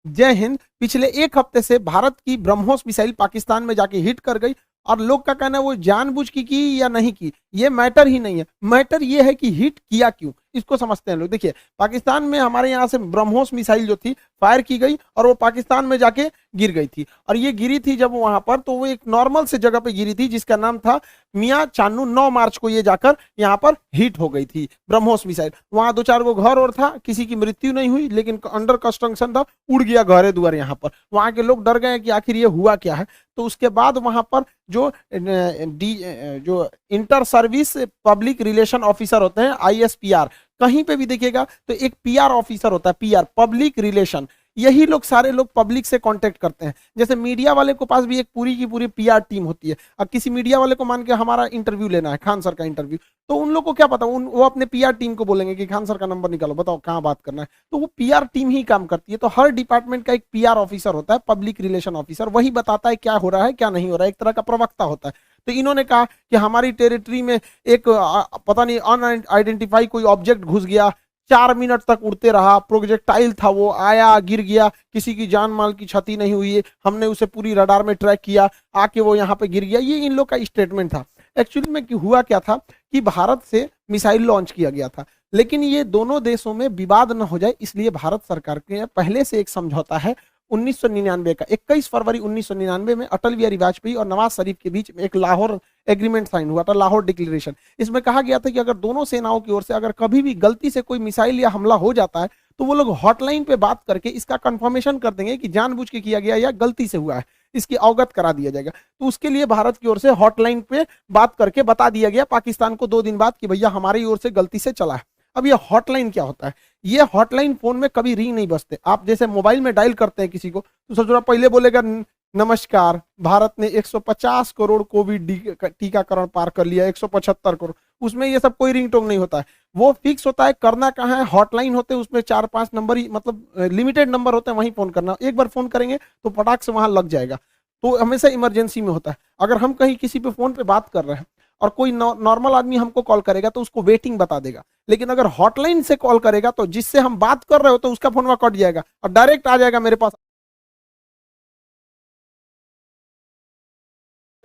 जय हिंद। पिछले एक हफ्ते से भारत की ब्रह्मोस मिसाइल पाकिस्तान में जाके हिट कर गई और लोग का कहना है वो जानबूझ की या नहीं की, ये मैटर ही नहीं है। मैटर ये है कि हिट किया क्यों, इसको समझते हैं लोग। देखिए, पाकिस्तान में हमारे यहाँ से ब्रह्मोस मिसाइल जो थी फायर की गई और वो पाकिस्तान में जाके गिर गई थी। और ये गिरी थी जब वहां पर, तो वो एक नॉर्मल से जगह पे गिरी थी जिसका नाम था मियाँ चानू। 9 मार्च को ये जाकर यहाँ पर हिट हो गई थी ब्रह्मोस मिसाइल। वहां 2-4 गो घर और था, किसी की मृत्यु नहीं हुई, लेकिन अंडर कंस्ट्रक्शन था, उड़ गया घरे दुआर। यहाँ पर वहां के लोग डर गए कि आखिर ये हुआ क्या है। तो उसके बाद वहां पर जो जो inter service public relation officer होते हैं, ISPR, कहीं पे भी देखिएगा तो एक PR ऑफिसर होता है, PR पब्लिक रिलेशन। यही लोग सारे लोग पब्लिक से कांटेक्ट करते हैं। जैसे मीडिया वाले को पास भी एक पूरी की पूरी PR टीम होती है। अब किसी मीडिया वाले को मान के हमारा इंटरव्यू लेना है, खान सर का इंटरव्यू, तो उन लोग को क्या पता, वो अपने PR टीम को बोलेंगे कि खान सर का नंबर निकालो, बताओ कहाँ बात करना है। तो वो PR टीम ही काम करती है। तो हर डिपार्टमेंट का एक PR ऑफिसर होता है, पब्लिक रिलेशन ऑफिसर, वही बताता है क्या हो रहा है क्या नहीं हो रहा है, एक तरह का प्रवक्ता होता है। तो इन्होंने कहा कि हमारी टेरिटरी में एक पता नहीं अनआइडेंटिफाई कोई ऑब्जेक्ट घुस गया, 4 मिनट तक उड़ते रहा, प्रोजेक्टाइल था, वो आया गिर गया, किसी की जान माल की क्षति नहीं हुई है, हमने उसे पूरी रडार में ट्रैक किया, आके वो यहाँ पे गिर गया। ये इन लोग का स्टेटमेंट था। एक्चुअली में हुआ क्या था कि भारत से मिसाइल लॉन्च किया गया था, लेकिन ये दोनों देशों में विवाद न हो जाए इसलिए भारत सरकार के पहले से एक समझौता है 1999 का। 21 फरवरी 1999 में अटल बिहारी वाजपेयी और नवाज शरीफ के बीच में एक लाहौर एग्रीमेंट साइन हुआ था, लाहौर डिक्लेरेशन। इसमें कहा गया था कि अगर दोनों सेनाओं की ओर से अगर कभी भी गलती से कोई मिसाइल या हमला हो जाता है तो वो लोग हॉटलाइन पे बात करके इसका कंफर्मेशन कर देंगे कि जानबूझ के किया गया या गलती से हुआ है, इसकी अवगत करा दिया जाएगा। तो उसके लिए भारत की ओर से हॉटलाइन पे बात करके बता दिया गया पाकिस्तान को 2 दिन बाद कि भैया हमारी ओर से गलती से चला है। अब ये हॉटलाइन क्या होता है? ये हॉटलाइन फोन में कभी रिंग नहीं बजते। आप जैसे मोबाइल में डायल करते हैं किसी को तो सबसे बड़ा पहले बोलेगा नमस्कार, भारत ने 150 करोड़ कोविड टीकाकरण पार कर लिया, 175 करोड़। उसमें ये सब कोई रिंग टोंग नहीं होता है, वो फिक्स होता है। करना कहाँ है, हॉटलाइन होते हैं, उसमें 4-5 नंबर ही, मतलब लिमिटेड नंबर होते हैं, वहीं फोन करना। एक बार फोन करेंगे तो पटाख से वहां लग जाएगा। तो हमेशा इमरजेंसी में होता है। अगर हम कहीं किसी पे फोन पे बात कर रहे हैं और कोई नॉर्मल आदमी हमको कॉल करेगा तो उसको वेटिंग बता देगा, लेकिन अगर हॉटलाइन से कॉल करेगा तो जिससे हम बात कर रहे हो तो उसका फोन वहां कट जाएगा और डायरेक्ट आ जाएगा मेरे पास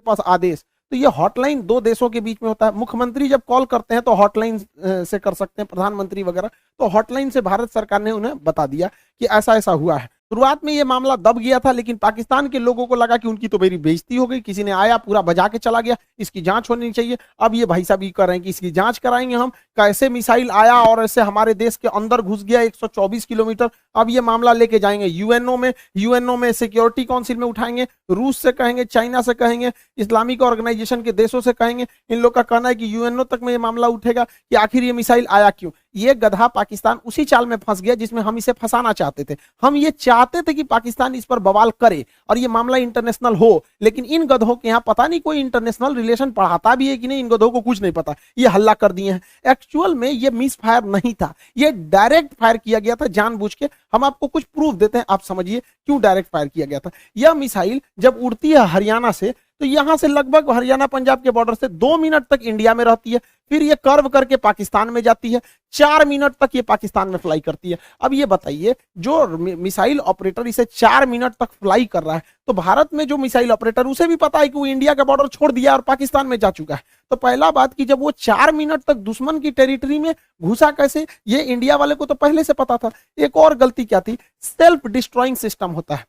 आदेश। तो ये हॉटलाइन 2 देशों के बीच में होता है। मुख्यमंत्री जब कॉल करते हैं तो हॉटलाइन से कर सकते हैं, प्रधानमंत्री वगैरह। तो हॉटलाइन से भारत सरकार ने उन्हें बता दिया कि ऐसा ऐसा हुआ है। शुरुआत में ये मामला दब गया था, लेकिन पाकिस्तान के लोगों को लगा कि उनकी तो मेरी बेइज्जती हो गई, किसी ने आया पूरा बजा के चला गया, इसकी जांच होनी चाहिए। अब ये भाई साहब ये कर रहे हैं कि इसकी जांच कराएंगे हम, कैसे मिसाइल आया और ऐसे हमारे देश के अंदर घुस गया 124 किलोमीटर। अब ये मामला लेके जाएंगे यूएनओ में सिक्योरिटी काउंसिल में उठाएंगे, रूस से कहेंगे, चाइना से कहेंगे, इस्लामिक ऑर्गेनाइजेशन के देशों से कहेंगे। इन लोग का कहना है कि यूएनओ तक में ये मामला उठेगा कि आखिर ये मिसाइल आया क्यों। ये गधा पाकिस्तान उसी चाल में फंस गया जिसमें हम इसे फंसाना चाहते थे। हम ये चाहते थे कि पाकिस्तान इस पर बवाल करे और ये मामला इंटरनेशनल हो, लेकिन इन गधों के यहाँ पता नहीं कोई इंटरनेशनल रिलेशन पढ़ाता भी है कि नहीं, इन गधों को कुछ नहीं पता, ये हल्ला कर दिए हैं। एक्चुअल में ये मिस फायर नहीं था, ये डायरेक्ट फायर किया गया था जानबूझ के। हम आपको कुछ प्रूफ देते हैं, आप समझिए क्यों डायरेक्ट फायर किया गया था। यह मिसाइल जब उड़ती है हरियाणा से तो यहां से लगभग हरियाणा पंजाब के बॉर्डर से 2 मिनट तक इंडिया में रहती है, फिर ये कर्व करके पाकिस्तान में जाती है, 4 मिनट तक ये पाकिस्तान में फ्लाई करती है। अब ये बताइए, जो मिसाइल ऑपरेटर इसे 4 मिनट तक फ्लाई कर रहा है, तो भारत में जो मिसाइल ऑपरेटर उसे भी पता है कि वो इंडिया का बॉर्डर छोड़ दिया और पाकिस्तान में जा चुका है। तो पहला बात कि जब वो 4 मिनट तक दुश्मन की टेरिटरी में घुसा कैसे, ये इंडिया वाले को तो पहले से पता था। एक और गलती क्या थी, सेल्फ डिस्ट्रॉइंग सिस्टम होता है।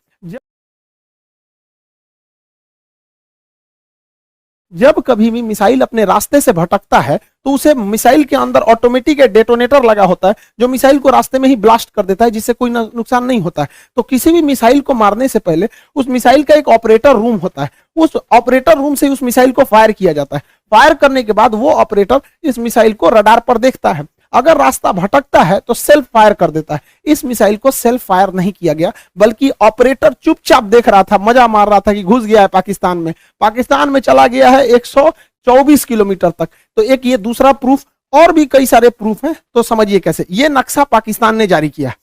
जब कभी भी मिसाइल अपने रास्ते से भटकता है तो उसे मिसाइल के अंदर ऑटोमेटिक डेटोनेटर लगा होता है जो मिसाइल को रास्ते में ही ब्लास्ट कर देता है, जिससे कोई नुकसान नहीं होता है। तो किसी भी मिसाइल को मारने से पहले उस मिसाइल का एक ऑपरेटर रूम होता है, उस ऑपरेटर रूम से उस मिसाइल को फायर किया जाता है। फायर करने के बाद वो ऑपरेटर इस मिसाइल को रडार पर देखता है, अगर रास्ता भटकता है तो सेल्फ फायर कर देता है। इस मिसाइल को सेल्फ फायर नहीं किया गया, बल्कि ऑपरेटर चुपचाप देख रहा था, मजा मार रहा था कि घुस गया है पाकिस्तान में चला गया है 124 किलोमीटर तक। तो एक ये दूसरा प्रूफ, और भी कई सारे प्रूफ हैं। तो समझिए कैसे ये नक्शा पाकिस्तान ने जारी किया,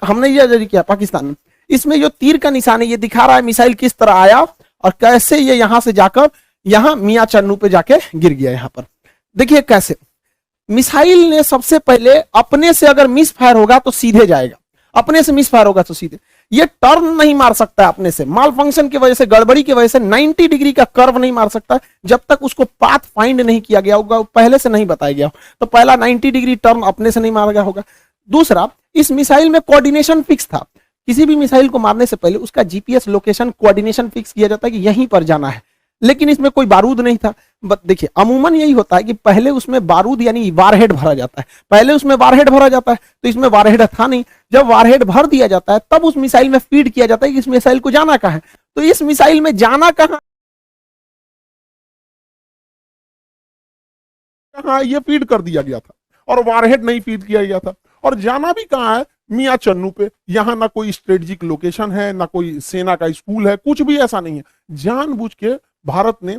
हमने ये जारी किया पाकिस्तान ने। इसमें जो तीर का निशान है ये दिखा रहा है मिसाइल किस तरह आया और कैसे ये यहां से जाकर यहां मियां चन्नू पे जाके गिर गया। यहां पर देखिए कैसे मिसाइल ने सबसे पहले अपने से अगर मिस फायर होगा तो सीधे जाएगा, अपने से मिस फायर होगा तो सीधे ये टर्न नहीं मार सकता है अपने से, माल फंक्शन की वजह से, गड़बड़ी की वजह से 90 डिग्री का कर्व नहीं मार सकता जब तक उसको पाथ फाइंड नहीं किया गया होगा, पहले से नहीं बताया गया। तो पहला 90 डिग्री टर्न अपने से नहीं मारा गया होगा। दूसरा, इस मिसाइल में कोऑर्डिनेशन फिक्स था। किसी भी मिसाइल को मारने से पहले उसका जीपीएस लोकेशन कोऑर्डिनेशन फिक्स किया जाता है कि यहीं पर जाना है, लेकिन इसमें कोई बारूद नहीं था। देखिए अमूमन यही होता है कि पहले उसमें बारूद यानी वारहेड भरा जाता है, पहले उसमें वारहेड भरा जाता है, तो इसमें वारहेड था नहीं। जब वारहेड भर दिया जाता है तब उस मिसाइल में फीड किया जाता है कि इस मिसाइल को जाना कहाँ है। तो इस मिसाइल में जाना कहाँ ये फीड कर दिया गया था और वारहेड नहीं फीड किया गया था। और जाना भी कहाँ है, मियां चन्नू पे। यहाँ ना कोई स्ट्रेटेजिक लोकेशन है, ना कोई सेना का स्कूल है, कुछ भी ऐसा नहीं है। जानबूझ के भारत ने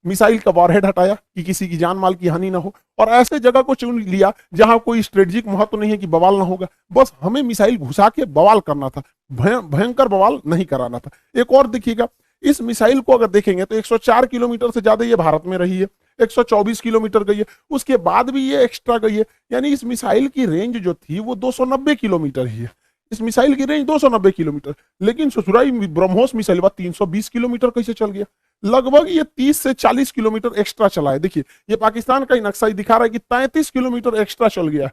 मिसाइल का वॉरहेड हटाया कि किसी की जान माल की हानि ना हो, और ऐसे जगह को चुन लिया जहां कोई स्ट्रेटेजिक महत्व नहीं है कि बवाल ना होगा। बस हमें मिसाइल घुसा के बवाल करना था, भयंकर बवाल नहीं कराना था। एक और देखिएगा, इस मिसाइल को अगर देखेंगे तो 104 किलोमीटर से ज्यादा ये भारत में रही है, 124 किलोमीटर गई है, उसके बाद भी ये एक्स्ट्रा गई है। यानी इस मिसाइल की रेंज जो थी वो 290 किलोमीटर ही है। इस मिसाइल की रेंज 290 किलोमीटर, लेकिन ससुराई ब्रह्मोस मिसाइल 320 किलोमीटर कैसे चल गया? लगभग ये 30 से 40 किलोमीटर एक्स्ट्रा चला है। देखिए ये पाकिस्तान का ही नक्शा ही दिखा रहा है कि 33 किलोमीटर एक्स्ट्रा चल गया।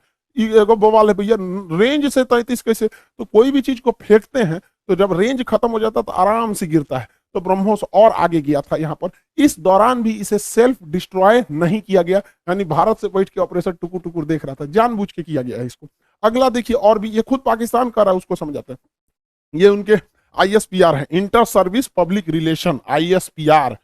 बवाल है भैया, रेंज से 33 कैसे? तो कोई भी चीज को फेंकते हैं तो जब रेंज खत्म हो जाता है तो आराम से गिरता है। तो ब्रह्मोस और आगे गया था यहाँ पर। इस दौरान भी इसे सेल्फ डिस्ट्रॉय नहीं किया गया, यानी भारत से बैठ के ऑपरेशन टुकुर टुकुर देख रहा था, जानबूझ के किया गया है इसको। अगला देखिए, और भी ये खुद पाकिस्तान कर रहा है, उसको समझाते हैं। ये उनके ISPR है, inter service public relation, ISPR।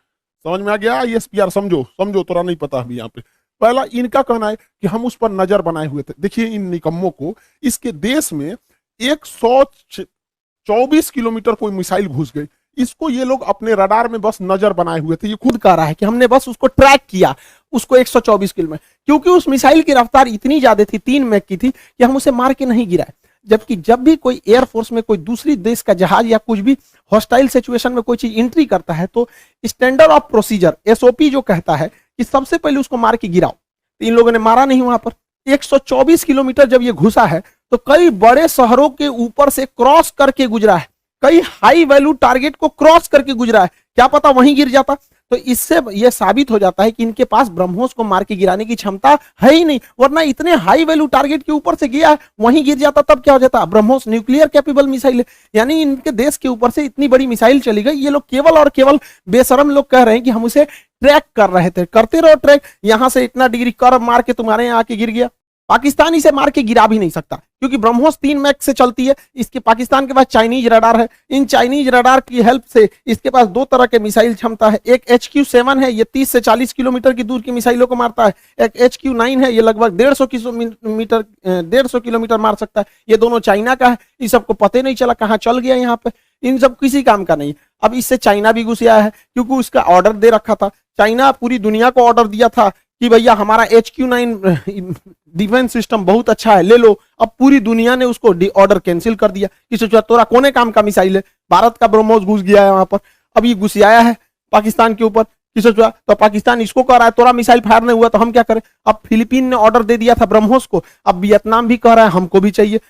समझ में आ गया? ISPR समझो, समझो, थोड़ा नहीं पता अभी यहाँ पे। पहला इनका कहना है कि हम उस पर नजर बनाए हुए थे। देखिए इन निकम्मों को, इसके देश में 124 किलोमीटर कोई मिसाइल घुस गई, इसको ये लोग अपने रडार में बस नजर बनाए हुए थे। ये खुद कह रहा है कि हमने बस उसको ट्रैक किया, उसको 124 किलो में, क्योंकि उस मिसाइल की रफ्तार इतनी ज्यादा थी, 3 मैक की थी, कि हम उसे मार के नहीं गिराए। जबकि जब भी कोई एयरफोर्स में कोई दूसरी देश का जहाज या कुछ भी हॉस्टाइल सिचुएशन में कोई चीज एंट्री करता है तो स्टैंडर्ड ऑफ प्रोसीजर SOP जो कहता है कि सबसे पहले उसको मार के गिराओ। तो इन लोगों ने मारा नहीं वहां पर। 124 किलोमीटर जब ये घुसा है तो कई बड़े शहरों के ऊपर से क्रॉस करके गुजरा है, कई हाई वैल्यू टारगेट को क्रॉस करके गुजरा है, क्या पता वहीं गिर जाता। तो इससे यह साबित हो जाता है कि इनके पास ब्रह्मोस को मार के गिराने की क्षमता है ही नहीं, वरना इतने हाई वैल्यू टारगेट के ऊपर से गया है, वहीं गिर जाता तब क्या हो जाता। ब्रह्मोस न्यूक्लियर कैपेबल मिसाइल है, यानी इनके देश के ऊपर से इतनी बड़ी मिसाइल चली गई। ये लोग केवल और केवल बेशरम लोग कह रहे हैं कि हम उसे ट्रैक कर रहे थे। करते रहो ट्रैक, यहां से इतना डिग्री कर्व मार के तुम्हारे यहाँ आके गिर गया। पाकिस्तान इसे मार के गिरा भी नहीं सकता, क्योंकि ब्रह्मोस 3 मैक से चलती है। इसके पाकिस्तान के पास चाइनीज रडार है, इन चाइनीज रडार की हेल्प से इसके पास 2 तरह के मिसाइल क्षमता है। एक HQ-7 है, ये 30 से 40 किलोमीटर की दूर की मिसाइलों को मारता है। एक HQ-9 है, ये लगभग 150 किलोमीटर मार सकता है। ये दोनों चाइना का है। इस सबको पता नहीं चला कहाँ चल गया यहाँ पे, इन सब किसी काम का नहीं। अब इससे चाइना भी घुस आया है, क्योंकि उसका ऑर्डर दे रखा था। चाइना पूरी दुनिया को ऑर्डर दिया था कि भैया हमारा HQ-9 डिफेंस सिस्टम बहुत अच्छा है, ले लो। अब पूरी दुनिया ने उसको ऑर्डर कैंसिल कर दिया कि सोचा तोरा कोने काम का मिसाइल है। भारत का ब्रह्मोस घुस गया है वहां पर, अब ये घुस आया है पाकिस्तान के ऊपर कि सोचा, तो पाकिस्तान इसको कह रहा है तोरा मिसाइल फायर नहीं हुआ तो हम क्या करें। अब फिलीपीन ने ऑर्डर दे दिया था ब्रह्मोस को, अब वियतनाम भी कह रहा है हमको भी चाहिए,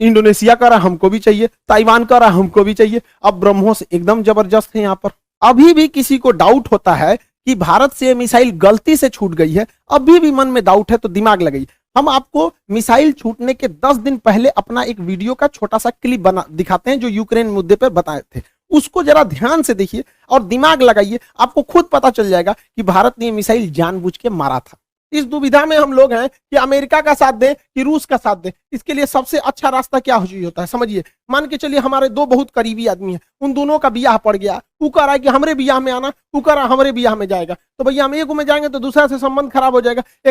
इंडोनेशिया कह रहा है हमको भी चाहिए, ताइवान कह रहा है हमको भी चाहिए। अब ब्रह्मोस एकदम जबरदस्त है यहाँ पर। अभी भी किसी को डाउट होता है कि भारत से मिसाइल गलती से छूट गई है, अभी भी मन में डाउट है तो दिमाग लगाइए। हम आपको मिसाइल छूटने के 10 दिन पहले अपना एक वीडियो का छोटा सा क्लिप बना दिखाते हैं, जो यूक्रेन मुद्दे पर बताए थे। उसको जरा ध्यान से देखिए और दिमाग लगाइए, आपको खुद पता चल जाएगा कि भारत ने मिसाइल जानबूझ के मारा था। इस दुविधा में हम लोग हैं कि अमेरिका का साथ दें कि रूस का साथ दें। इसके लिए सबसे अच्छा रास्ता क्या होता है समझिए। मान के चलिए हमारे 2 बहुत करीबी आदमी हैं, उन दोनों का बियाह पड़ गया, वो कह रहा है कि हमरे बियाह में आना, वो कह रहा है हमरे बियाह में जाएगा, तो भैया हम एक में जाएंगे तो दूसरा से संबंध खराब हो जाएगा। एक